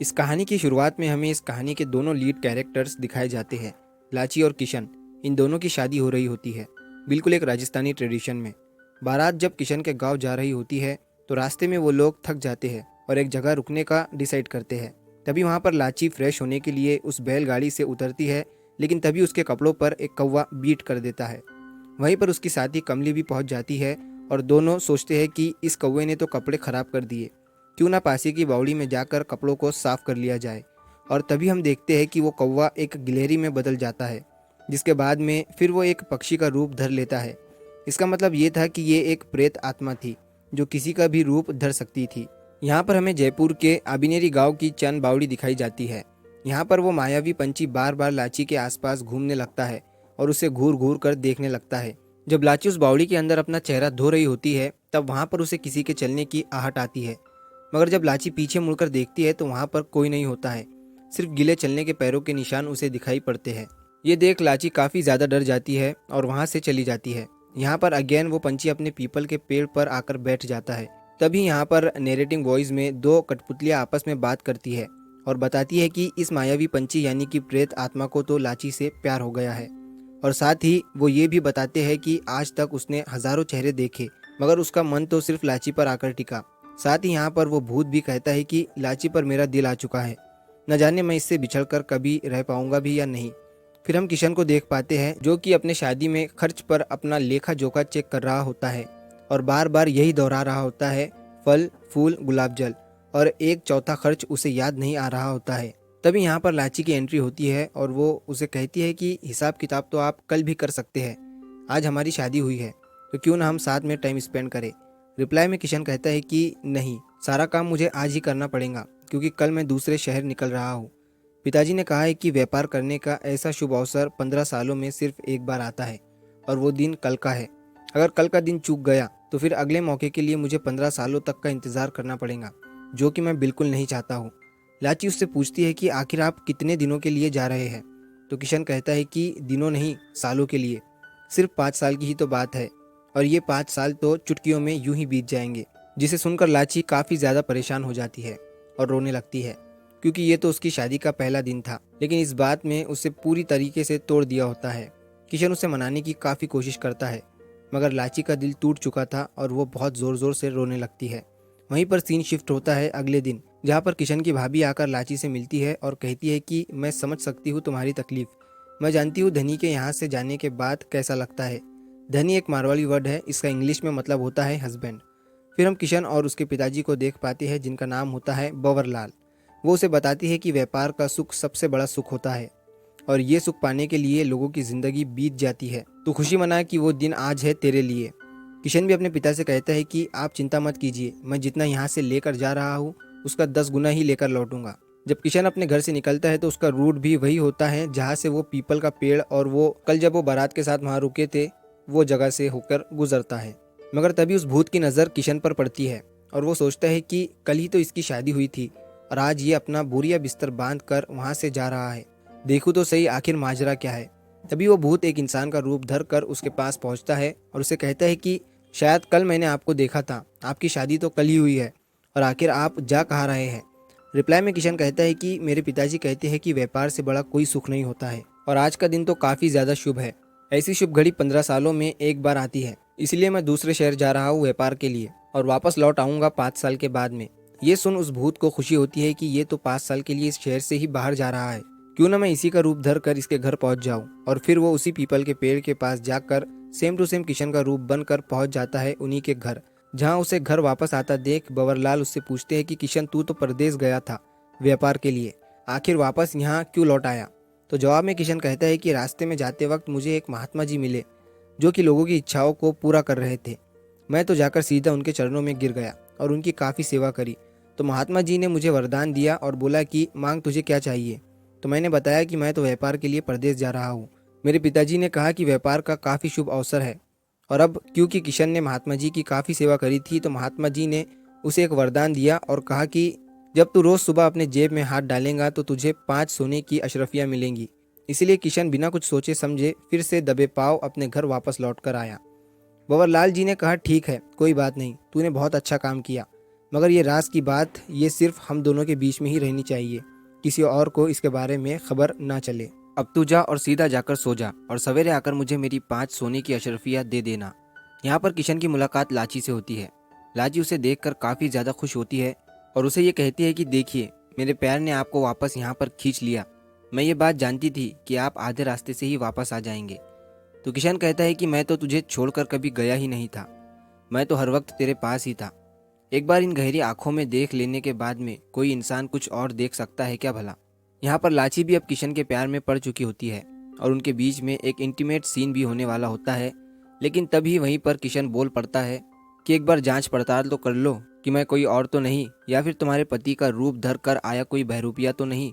इस कहानी की शुरुआत में हमें इस कहानी के दोनों लीड कैरेक्टर्स दिखाए जाते हैं, लाची और किशन। इन दोनों की शादी हो रही होती है, बिल्कुल एक राजस्थानी ट्रेडिशन में। बारात जब किशन के गांव जा रही होती है तो रास्ते में वो लोग थक जाते हैं और एक जगह रुकने का डिसाइड करते हैं। तभी वहाँ पर लाची फ्रेश होने के लिए उस बैलगाड़ी से उतरती है, लेकिन तभी उसके कपड़ों पर एक कौवा बीट कर देता है। वहीं पर उसकी साथी कमली भी पहुँच जाती है और दोनों सोचते हैं कि इस कौवे ने तो कपड़े खराब कर दिए, क्यों ना पासी की बावड़ी में जाकर कपड़ों को साफ कर लिया जाए। और तभी हम देखते हैं कि वो कौवा एक गिलहरी में बदल जाता है, जिसके बाद में फिर वो एक पक्षी का रूप धर लेता है। इसका मतलब ये था कि ये एक प्रेत आत्मा थी जो किसी का भी रूप धर सकती थी। यहाँ पर हमें जयपुर के आबिनेरी गांव की चंद बावड़ी दिखाई जाती है। यहाँ पर वो मायावी पंछी बार बार लाची के आसपास घूमने लगता है और उसे घूर घूर कर देखने लगता है। जब लाची उस बावड़ी के अंदर अपना चेहरा धो रही होती है तब वहाँ पर उसे किसी के चलने की आहट आती है, मगर जब लाची पीछे मुड़कर देखती है तो वहाँ पर कोई नहीं होता है, सिर्फ गीले चलने के पैरों के निशान उसे दिखाई पड़ते हैं। ये देख लाची काफ़ी ज़्यादा डर जाती है और वहाँ से चली जाती है। यहाँ पर अगेन वो पंछी अपने पीपल के पेड़ पर आकर बैठ जाता है। तभी यहाँ पर नैरेटिंग वॉइस में दो कठपुतलियाँ आपस में बात करती है और बताती है कि इस मायावी पंछी यानी कि प्रेत आत्मा को तो लाची से प्यार हो गया है। और साथ ही वो ये भी बताते हैं कि आज तक उसने हजारों चेहरे देखे, मगर उसका मन तो सिर्फ लाची पर आकर टिका। साथ ही यहाँ पर वो भूत भी कहता है कि लाची पर मेरा दिल आ चुका है, न जाने मैं इससे बिछड़कर कभी रह पाऊंगा भी या नहीं। फिर हम किशन को देख पाते हैं जो कि अपने शादी में खर्च पर अपना लेखा जोखा चेक कर रहा होता है और बार बार यही दोहरा रहा होता है, फल फूल गुलाब जल, और एक चौथा खर्च उसे याद नहीं आ रहा होता है। तभी यहाँ पर लाची की एंट्री होती है और वो उसे कहती है कि हिसाब किताब तो आप कल भी कर सकते हैं, आज हमारी शादी हुई है तो क्यों ना हम साथ में टाइम स्पेंड करें। रिप्लाई में किशन कहता है कि नहीं, सारा काम मुझे आज ही करना पड़ेगा क्योंकि कल मैं दूसरे शहर निकल रहा हूँ। पिताजी ने कहा है कि व्यापार करने का ऐसा शुभ अवसर 15 सालों में सिर्फ एक बार आता है और वो दिन कल का है। अगर कल का दिन चूक गया तो फिर अगले मौके के लिए मुझे 15 सालों तक का इंतजार करना पड़ेगा, जो कि मैं बिल्कुल नहीं चाहता हूँ। लाची उससे पूछती है कि आखिर आप कितने दिनों के लिए जा रहे हैं, तो किशन कहता है कि दिनों नहीं, सालों के लिए। सिर्फ 5 साल की ही तो बात है और ये 5 साल तो चुटकियों में यूं ही बीत जाएंगे। जिसे सुनकर लाची काफ़ी ज़्यादा परेशान हो जाती है और रोने लगती है, क्योंकि ये तो उसकी शादी का पहला दिन था, लेकिन इस बात में उसे पूरी तरीके से तोड़ दिया होता है। किशन उसे मनाने की काफ़ी कोशिश करता है, मगर लाची का दिल टूट चुका था और वो बहुत ज़ोर ज़ोर से रोने लगती है। वहीं पर सीन शिफ्ट होता है अगले दिन, जहाँ पर किशन की भाभी आकर लाची से मिलती है और कहती है कि मैं समझ सकती हूँ तुम्हारी तकलीफ, मैं जानती हूँ धनी के यहाँ से जाने के बाद कैसा लगता है। धनी एक मारवाड़ी वर्ड है, इसका इंग्लिश में मतलब होता है हस्बैंड। फिर हम किशन और उसके पिताजी को देख पाते हैं जिनका नाम होता है बवरलाल। वो उसे बताती है कि व्यापार का सुख सबसे बड़ा सुख होता है और ये सुख पाने के लिए लोगों की जिंदगी बीत जाती है, तो खुशी मना कि वो दिन आज है तेरे लिए। किशन भी अपने पिता से कहता है कि आप चिंता मत कीजिए, मैं जितना यहाँ से लेकर जा रहा हूँ उसका 10 गुना ही लेकर लौटूंगा। जब किशन अपने घर से निकलता है तो उसका रूट भी वही होता है जहाँ से वो पीपल का पेड़ और वो कल जब वो बारात के साथ वहाँ रुके थे वो जगह से होकर गुजरता है। मगर तभी उस भूत की नज़र किशन पर पड़ती है और वो सोचता है कि कल ही तो इसकी शादी हुई थी और आज ये अपना बोरिया बिस्तर बांध कर वहाँ से जा रहा है। देखूँ तो सही आखिर माजरा क्या है। तभी वो भूत एक इंसान का रूप धर कर उसके पास पहुँचता है और उसे कहता है कि शायद कल मैंने आपको देखा था, आपकी शादी तो कल ही हुई है और आखिर आप जा कहाँ रहे हैं। रिप्लाई में किशन कहता है कि मेरे पिताजी कहते हैं कि व्यापार से बड़ा कोई सुख नहीं होता है और आज का दिन तो काफ़ी ज़्यादा शुभ है। ऐसी शुभ घड़ी 15 सालों में एक बार आती है, इसलिए मैं दूसरे शहर जा रहा हूँ व्यापार के लिए और वापस लौट आऊँगा 5 साल के बाद में। ये सुन उस भूत को खुशी होती है कि ये तो 5 साल के लिए इस शहर से ही बाहर जा रहा है, क्यों ना मैं इसी का रूप धर कर इसके घर पहुंच जाऊं। और फिर वो उसी पीपल के पेड़ के पास जाकर सेम टू सेम किशन का रूप बनकर पहुंच जाता है उन्हीं के घर। जहां उसे घर वापस आता देख बवरलाल उससे पूछते हैं कि किशन तू तो परदेश गया था व्यापार के लिए, आखिर वापस यहाँ क्यों लौट आया। तो जवाब में किशन कहता है कि रास्ते में जाते वक्त मुझे एक महात्मा जी मिले जो कि लोगों की इच्छाओं को पूरा कर रहे थे। मैं तो जाकर सीधा उनके चरणों में गिर गया और उनकी काफ़ी सेवा करी। तो महात्मा जी ने मुझे वरदान दिया और बोला कि मांग तुझे क्या चाहिए। तो मैंने बताया कि मैं तो व्यापार के लिए प्रदेश जा रहा हूँ। मेरे पिताजी ने कहा कि व्यापार का काफ़ी शुभ अवसर है और अब क्योंकि किशन ने महात्मा जी की काफ़ी सेवा करी थी तो महात्मा जी ने उसे एक वरदान दिया और कहा कि जब तू रोज़ सुबह अपने जेब में हाथ डालेगा तो तुझे 5 सोने की अशरफियाँ मिलेंगी। इसीलिए किशन बिना कुछ सोचे समझे फिर से दबे पाँव अपने घर वापस लौट कर आया। बवरलाल जी ने कहा ठीक है, कोई बात नहीं, तूने बहुत अच्छा काम किया, मगर ये राज की बात ये सिर्फ हम दोनों के बीच में ही रहनी चाहिए, किसी और को इसके बारे में खबर ना चले। अब तू जा और सीधा जाकर सो जा और सवेरे आकर मुझे मेरी 5 सोने की अशरफियाँ दे देना। यहाँ पर किशन की मुलाकात लाची से होती है। लाची उसे देखकर काफ़ी ज़्यादा खुश होती है और उसे ये कहती है कि देखिए, मेरे प्यार ने आपको वापस यहाँ पर खींच लिया। मैं ये बात जानती थी कि आप आधे रास्ते से ही वापस आ जाएंगे। तो किशन कहता है कि मैं तो तुझे छोड़कर कभी गया ही नहीं था, मैं तो हर वक्त तेरे पास ही था। एक बार इन गहरी आंखों में देख लेने के बाद में कोई इंसान कुछ और देख सकता है क्या भला। यहाँ पर लाची भी अब किशन के प्यार में पड़ चुकी होती है और उनके बीच में एक इंटीमेट सीन भी होने वाला होता है। लेकिन तभी वहीं पर किशन बोल पड़ता है कि एक बार जांच पड़ताल तो कर लो कि मैं कोई और तो नहीं, या फिर तुम्हारे पति का रूप धर कर आया कोई बहरूपिया तो नहीं।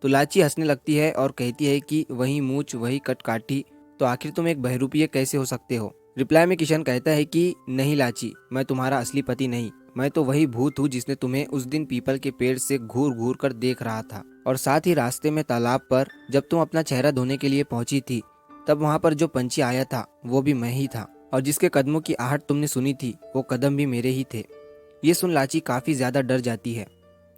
तो लाची हंसने लगती है और कहती है कि वही मूछ वही कटकाठी, तो आखिर तुम एक बहरूपिये कैसे हो सकते हो। रिप्लाई में किशन कहता है कि नहीं लाची, मैं तुम्हारा असली पति नहीं, मैं तो वही भूत हूँ जिसने तुम्हें उस दिन पीपल के पेड़ से घूर घूर कर देख रहा था। और साथ ही रास्ते में तालाब पर जब तुम अपना चेहरा धोने के लिए पहुंची थी, तब वहां पर जो पंछी आया था वो भी मैं ही था, और जिसके कदमों की आहट तुमने सुनी थी वो कदम भी मेरे ही थे। ये सुन लाची काफी ज्यादा डर जाती है।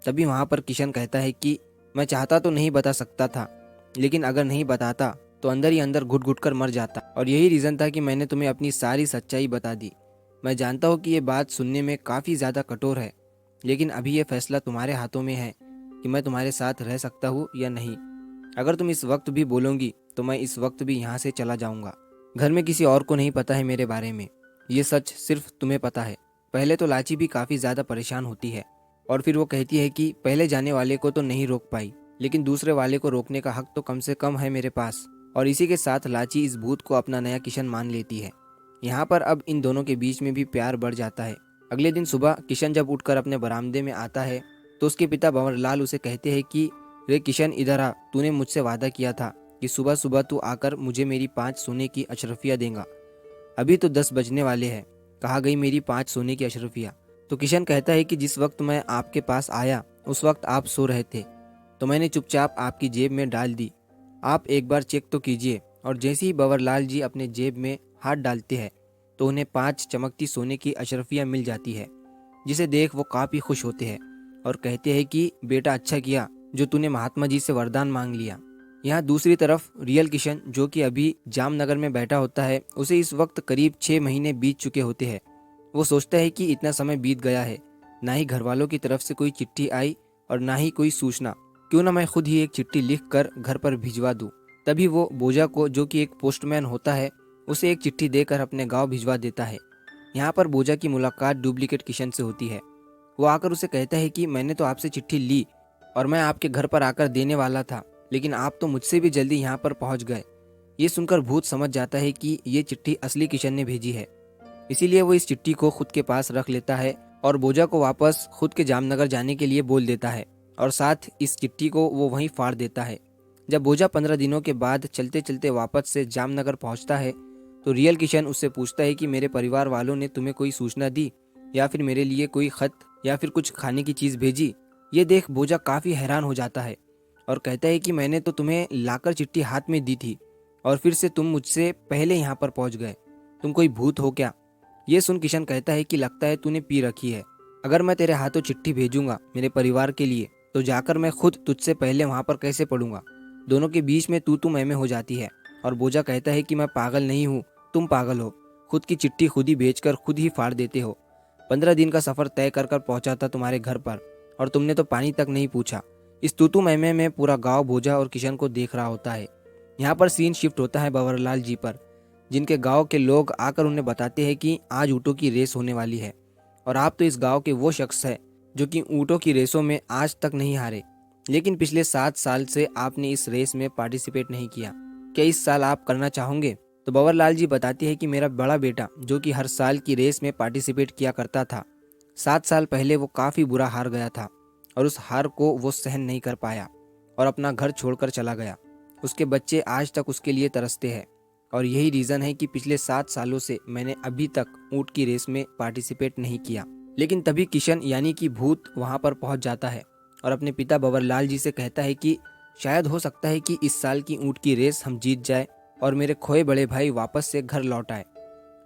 तभी वहां पर किशन कहता है कि मैं चाहता तो नहीं बता सकता था, लेकिन अगर नहीं बताता तो अंदर ही अंदर घुट घुट कर मर जाता, और यही रीजन था कि मैंने तुम्हें अपनी सारी सच्चाई बता दी। मैं जानता हूँ कि ये बात सुनने में काफ़ी ज़्यादा कठोर है, लेकिन अभी ये फैसला तुम्हारे हाथों में है कि मैं तुम्हारे साथ रह सकता हूँ या नहीं। अगर तुम इस वक्त भी बोलोगी तो मैं इस वक्त भी यहाँ से चला जाऊँगा। घर में किसी और को नहीं पता है मेरे बारे में, ये सच सिर्फ तुम्हें पता है। पहले तो लाची भी काफ़ी ज़्यादा परेशान होती है और फिर वो कहती है कि पहले जाने वाले को तो नहीं रोक पाई, लेकिन दूसरे वाले को रोकने का हक तो कम से कम है मेरे पास। और इसी के साथ लाची इस भूत को अपना नया किशन मान लेती है। यहाँ पर अब इन दोनों के बीच में भी प्यार बढ़ जाता है। अगले दिन सुबह किशन जब उठकर अपने बरामदे में आता है तो उसके पिता भंवरलाल उसे कहते हैं कि रे किशन, इधर आ, तूने मुझसे वादा किया था कि सुबह सुबह तू आकर मुझे मेरी 5 सोने की अशरफियाँ देगा। अभी तो 10 बजने वाले हैं, कहाँ गई मेरी 5 सोने की अशरफियाँ। तो किशन कहता है कि जिस वक्त मैं आपके पास आया उस वक्त आप सो रहे थे, तो मैंने चुपचाप आपकी जेब में डाल दी। आप एक बार चेक तो कीजिए। और जैसे ही भंवरलाल जी अपने जेब में हाथ डालते हैं तो उन्हें 5 चमकती सोने की अशरफियाँ मिल जाती है, जिसे देख वो काफ़ी खुश होते हैं और कहते हैं कि बेटा अच्छा किया जो तूने महात्मा जी से वरदान मांग लिया। यहाँ दूसरी तरफ रियल किशन, जो कि अभी जामनगर में बैठा होता है, उसे इस वक्त करीब 6 महीने बीत चुके होते हैं। वो सोचता है कि इतना समय बीत गया है, ना ही घर वालों की तरफ से कोई चिट्ठी आई और ना ही कोई सूचना, क्यों ना मैं खुद ही एक चिट्ठी लिख कर घर पर भिजवा दूँ। तभी वो बोजा को, जो कि एक पोस्टमैन होता है, उसे एक चिट्ठी देकर अपने गांव भिजवा देता है। यहाँ पर बोजा की मुलाकात डुप्लीकेट किशन से होती है। वो आकर उसे कहता है कि मैंने तो आपसे चिट्ठी ली और मैं आपके घर पर आकर देने वाला था, लेकिन आप तो मुझसे भी जल्दी यहाँ पर पहुँच गए। ये सुनकर भूत समझ जाता है कि ये चिट्ठी असली किशन ने भेजी है, इसीलिए वो इस चिट्ठी को खुद के पास रख लेता है और बोजा को वापस खुद के जामनगर जाने के लिए बोल देता है, और साथ इस चिट्ठी को वो वहीं फाड़ देता है। जब बोजा 15 दिनों के बाद चलते चलते वापस से जामनगर पहुंचता है तो रियल किशन उससे पूछता है कि मेरे परिवार वालों ने तुम्हें कोई सूचना दी या फिर मेरे लिए कोई खत या फिर कुछ खाने की चीज़ भेजी। ये देख बोजा काफ़ी हैरान हो जाता है और कहता है कि मैंने तो तुम्हें लाकर चिट्ठी हाथ में दी थी और फिर से तुम मुझसे पहले यहाँ पर पहुँच गए, तुम कोई भूत हो क्या। ये सुन किशन कहता है कि लगता है तूने पी रखी है। अगर मैं तेरे हाथों चिट्ठी भेजूंगा मेरे परिवार के लिए तो जाकर मैं खुद तुझसे पहले वहाँ पर कैसे पढ़ूंगा। दोनों के बीच में तू मैं हो जाती है और बोजा कहता है कि मैं पागल नहीं हूँ, तुम पागल हो, खुद की चिट्ठी खुद ही भेजकर खुद ही फाड़ देते हो। 15 दिन का सफ़र तय कर कर पहुँचा था तुम्हारे घर पर और तुमने तो पानी तक नहीं पूछा। इस तू में पूरा गाँव बोजा और किशन को देख रहा होता है। यहाँ पर सीन शिफ्ट होता है भंवरलाल जी पर, जिनके गांव के लोग आकर उन्हें बताते हैं कि आज ऊँटों की रेस होने वाली है और आप तो इस गांव के वो शख्स है जो कि ऊँटों की रेसों में आज तक नहीं हारे, लेकिन पिछले 7 साल से आपने इस रेस में पार्टिसिपेट नहीं किया। क्या इस साल आप करना चाहोगे। तो भंवरलाल जी बताती है कि मेरा बड़ा बेटा, जो कि हर साल की रेस में पार्टिसिपेट किया करता था, 7 साल पहले वो काफ़ी बुरा हार गया था और उस हार को वो सहन नहीं कर पाया और अपना घर छोड़कर चला गया। उसके बच्चे आज तक उसके लिए तरसते हैं और यही रीज़न है कि पिछले 7 सालों से मैंने अभी तक ऊँट की रेस में पार्टिसिपेट नहीं किया। लेकिन तभी किशन यानी कि भूत वहाँ पर पहुँच जाता है और अपने पिता भंवरलाल जी से कहता है कि शायद हो सकता है कि इस साल की ऊँट की रेस हम जीत जाए और मेरे खोए बड़े भाई वापस से घर लौट आए।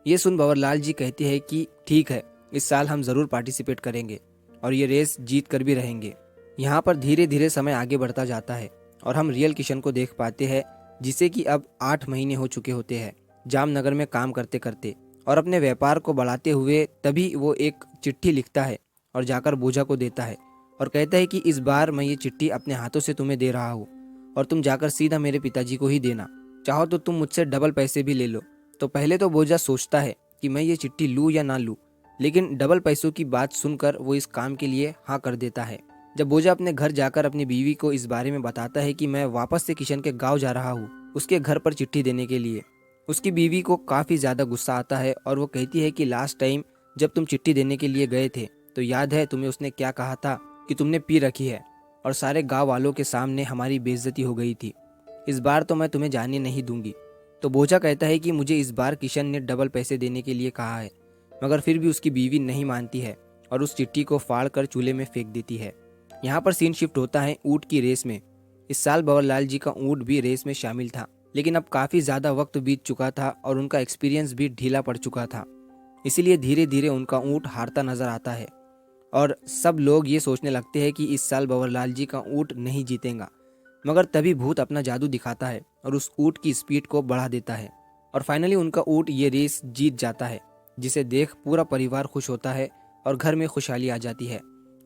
ये सुन भंवरलाल जी कहते हैं कि ठीक है, इस साल हम ज़रूर पार्टिसिपेट करेंगे और ये रेस जीत कर भी रहेंगे। यहाँ पर धीरे धीरे समय आगे बढ़ता जाता है और हम रियल किशन को देख पाते हैं, जिसे कि अब 8 महीने हो चुके होते हैं जामनगर में काम करते करते और अपने व्यापार को बढ़ाते हुए। तभी वो एक चिट्ठी लिखता है और जाकर बोझा को देता है और कहता है कि इस बार मैं ये चिट्ठी अपने हाथों से तुम्हें दे रहा हूँ और तुम जाकर सीधा मेरे पिताजी को ही देना। चाहो तो तुम मुझसे डबल पैसे भी ले लो। तो पहले तो बोझा सोचता है कि मैं ये चिट्ठी लूँ या ना लूँ, लेकिन डबल पैसों की बात सुनकर वो इस काम के लिए हाँ कर देता है। जब बोझा अपने घर जाकर अपनी बीवी को इस बारे में बताता है कि मैं वापस से किशन के गांव जा रहा हूँ उसके घर पर चिट्ठी देने के लिए, उसकी बीवी को काफ़ी ज़्यादा गुस्सा आता है और वो कहती है कि लास्ट टाइम जब तुम चिट्ठी देने के लिए गए थे तो याद है तुम्हें उसने क्या कहा था कि तुमने पी रखी है और सारे गांव वालों के सामने हमारी बेइज्जती हो गई थी। इस बार तो मैं तुम्हें जाने नहीं दूंगी। तो बोझा कहता है कि मुझे इस बार किशन ने डबल पैसे देने के लिए कहा है, मगर फिर भी उसकी बीवी नहीं मानती है और उस चिट्ठी को फाड़ कर चूल्हे में फेंक देती है। यहाँ पर सीन शिफ्ट होता है ऊँट की रेस में। इस साल बवरलाल जी का ऊँट भी रेस में शामिल था, लेकिन अब काफ़ी ज़्यादा वक्त बीत चुका था और उनका एक्सपीरियंस भी ढीला पड़ चुका था। इसीलिए धीरे धीरे उनका ऊँट हारता नजर आता है और सब लोग ये सोचने लगते हैं कि इस साल बवरलाल जी का ऊँट नहीं जीतेगा। मगर तभी भूत अपना जादू दिखाता है और उस ऊँट की स्पीड को बढ़ा देता है और फाइनली उनका ऊँट ये रेस जीत जाता है, जिसे देख पूरा परिवार खुश होता है और घर में खुशहाली आ जाती है।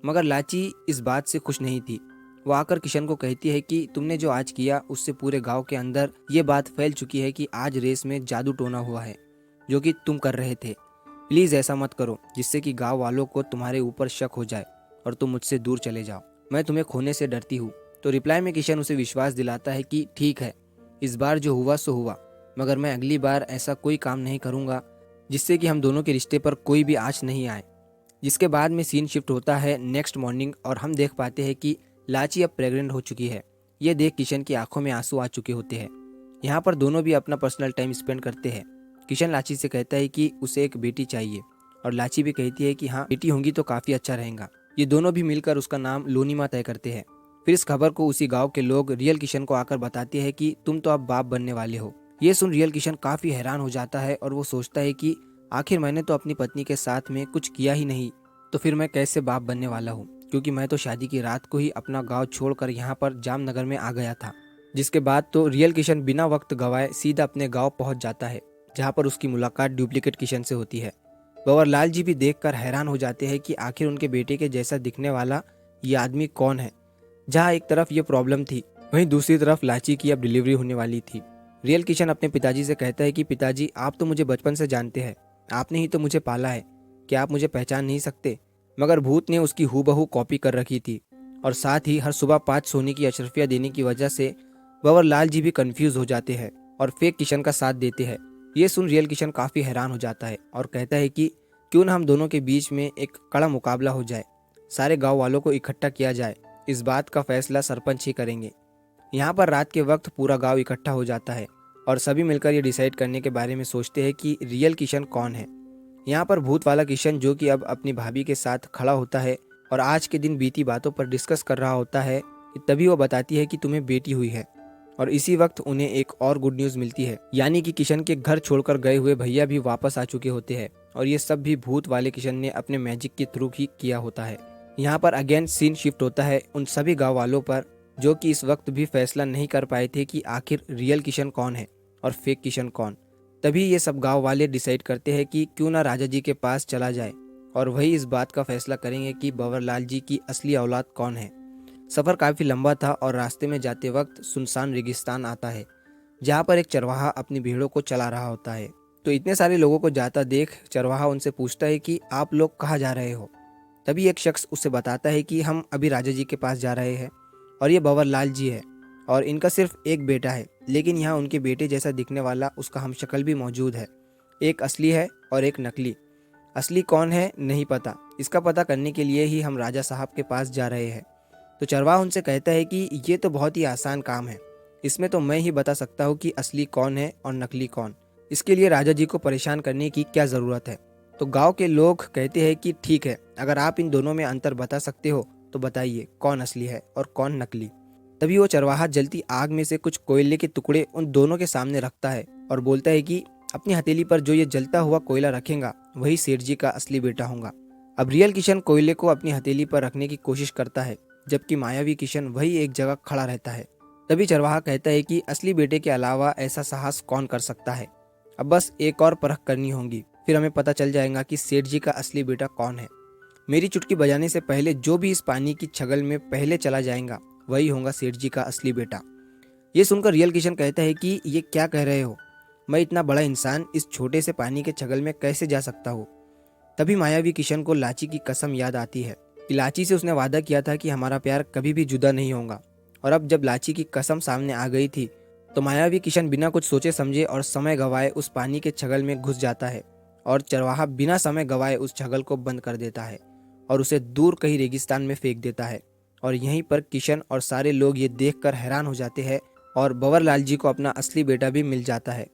मगर लाची इस बात से खुश नहीं थी। वो आकर किशन को कहती है कि तुमने जो आज किया उससे पूरे गांव के अंदर ये बात फैल चुकी है कि आज रेस में जादू टोना हुआ है, जो कि तुम कर रहे थे। प्लीज़ ऐसा मत करो जिससे कि गांव वालों को तुम्हारे ऊपर शक हो जाए और तुम मुझसे दूर चले जाओ। मैं तुम्हें खोने से डरती हूँ। तो रिप्लाई में किशन उसे विश्वास दिलाता है कि ठीक है, इस बार जो हुआ सो हुआ, मगर मैं अगली बार ऐसा कोई काम नहीं करूँगा जिससे कि हम दोनों के रिश्ते पर कोई भी आँच नहीं आए। जिसके बाद में सीन शिफ्ट होता है नेक्स्ट मॉर्निंग और हम देख पाते हैं कि लाची अब प्रेग्नेंट हो चुकी है। ये देख किशन की आंखों में आंसू आ चुके होते हैं। यहाँ पर दोनों भी अपना पर्सनल टाइम स्पेंड करते हैं। किशन लाची से कहता है कि उसे एक बेटी चाहिए और लाची भी कहती है कि हाँ बेटी होंगी तो काफ़ी अच्छा रहेगा। ये दोनों भी मिलकर उसका नाम लोनीमा तय करते हैं। फिर इस खबर को उसी गाँव के लोग रियल किशन को आकर बताते हैं कि तुम तो अब बाप बनने वाले हो। ये सुन रियल किशन काफ़ी हैरान हो जाता है और वो सोचता है कि आखिर मैंने तो अपनी पत्नी के साथ में कुछ किया ही नहीं, तो फिर मैं कैसे बाप बनने वाला हूँ, क्योंकि मैं तो शादी की रात को ही अपना गांव छोड़कर यहाँ पर जामनगर में आ गया था। जिसके बाद तो रियल किशन बिना वक्त गवाए सीधा अपने गांव पहुँच जाता है, जहाँ पर उसकी मुलाकात डुप्लीकेट किशन से होती है। बवरलाल जी भी देखकर हैरान हो जाते हैं कि आखिर उनके बेटे के जैसा दिखने वाला ये आदमी कौन है। जहाँ एक तरफ ये प्रॉब्लम थी, वहीं दूसरी तरफ लाची की अब डिलीवरी होने वाली थी। रियल किशन अपने पिताजी से कहता है कि पिताजी आप तो मुझे बचपन से जानते हैं, आपने ही तो मुझे पाला है, क्या आप मुझे पहचान नहीं सकते? मगर भूत ने उसकी हूबहू कॉपी कर रखी थी और साथ ही हर सुबह 5 सोने की अशरफियाँ देने की वजह से बवरलाल जी भी कंफ्यूज हो जाते हैं और फेक किशन का साथ देते हैं। ये सुन रियल किशन काफ़ी हैरान हो जाता है और कहता है कि क्यों ना हम दोनों के बीच में एक कड़ा मुकाबला हो जाए, सारे गाँव वालों को इकट्ठा किया जाए, इस बात का फैसला सरपंच ही करेंगे। यहाँ पर रात के वक्त पूरा गाँव इकट्ठा हो जाता है और सभी मिलकर ये डिसाइड करने के बारे में सोचते हैं कि रियल किशन कौन है। यहाँ पर भूत वाला किशन, जो कि अब अपनी भाभी के साथ खड़ा होता है और आज के दिन बीती बातों पर डिस्कस कर रहा होता है, तभी वो बताती है कि तुम्हें बेटी हुई है। और इसी वक्त उन्हें एक और गुड न्यूज़ मिलती है, यानी कि किशन के घर छोड़कर गए हुए भैया भी वापस आ चुके होते हैं और ये सब भी भूत वाले किशन ने अपने मैजिक के थ्रू ही किया होता है। यहाँ पर अगेन सीन शिफ्ट होता है उन सभी गाँव वालों पर, जो कि इस वक्त भी फैसला नहीं कर पाए थे कि आखिर रियल किशन कौन है और फेक किशन कौन। तभी ये सब गांव वाले डिसाइड करते हैं कि क्यों ना राजा जी के पास चला जाए और वही इस बात का फैसला करेंगे कि बवरलाल जी की असली औलाद कौन है। सफ़र काफ़ी लंबा था और रास्ते में जाते वक्त सुनसान रेगिस्तान आता है, जहाँ पर एक चरवाहा अपनी भेड़ों को चला रहा होता है। तो इतने सारे लोगों को जाता देख चरवाहा उनसे पूछता है कि आप लोग कहाँ जा रहे हो। तभी एक शख्स उसे बताता है कि हम अभी राजा जी के पास जा रहे हैं और ये बवरलाल जी है और इनका सिर्फ एक बेटा है, लेकिन यहाँ उनके बेटे जैसा दिखने वाला उसका हमशक्ल भी मौजूद है। एक असली है और एक नकली। असली कौन है नहीं पता, इसका पता करने के लिए ही हम राजा साहब के पास जा रहे हैं। तो चरवाहा उनसे कहता है कि ये तो बहुत ही आसान काम है, इसमें तो मैं ही बता सकता हूँ कि असली कौन है और नकली कौन। इसके लिए राजा जी को परेशान करने की क्या ज़रूरत है। तो गाँव के लोग कहते हैं कि ठीक है, अगर आप इन दोनों में अंतर बता सकते हो तो बताइए कौन असली है और कौन नकली। तभी वो चरवाहा जलती आग में से कुछ कोयले के टुकड़े उन दोनों के सामने रखता है और बोलता है कि अपनी हथेली पर जो ये जलता हुआ कोयला रखेगा वही सेठ जी का असली बेटा होगा। अब रियल किशन कोयले को अपनी हथेली पर रखने की कोशिश करता है, जबकि मायावी किशन वही एक जगह खड़ा रहता है। तभी चरवाहा कहता है कि असली बेटे के अलावा ऐसा साहस कौन कर सकता है। अब बस एक और परख करनी होगी, फिर हमें पता चल जाएगा कि सेठ जी का असली बेटा कौन है। मेरी चुटकी बजाने से पहले जो भी इस पानी की छगल में पहले चला जाएगा वही होगा सेठ जी का असली बेटा। ये सुनकर रियल किशन कहता है कि ये क्या कह रहे हो, मैं इतना बड़ा इंसान इस छोटे से पानी के छगल में कैसे जा सकता हूँ। तभी मायावी किशन को लाची की कसम याद आती है कि लाची से उसने वादा किया था कि हमारा प्यार कभी भी जुदा नहीं होगा। और अब जब लाची की कसम सामने आ गई थी तो मायावी किशन बिना कुछ सोचे समझे और समय गवाए उस पानी के छगल में घुस जाता है, और चरवाहा बिना समय गवाए उस छगल को बंद कर देता है और उसे दूर कहीं रेगिस्तान में फेंक देता है। और यहीं पर किशन और सारे लोग ये देखकर हैरान हो जाते हैं और बंवरलाल जी को अपना असली बेटा भी मिल जाता है।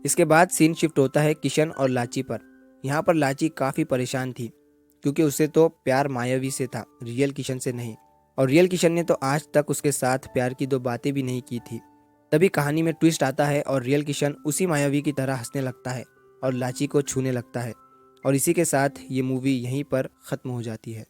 इसके बाद सीन शिफ्ट होता है किशन और लाची पर। यहाँ पर लाची काफ़ी परेशान थी क्योंकि उसे तो प्यार मायावी से था, रियल किशन से नहीं। और रियल किशन ने तो आज तक उसके साथ प्यार की दो बातें भी नहीं की थी। तभी कहानी में ट्विस्ट आता है और रियल किशन उसी मायावी की तरह हंसने लगता है और लाची को छूने लगता है। और इसी के साथ ये मूवी यहीं पर ख़त्म हो जाती है।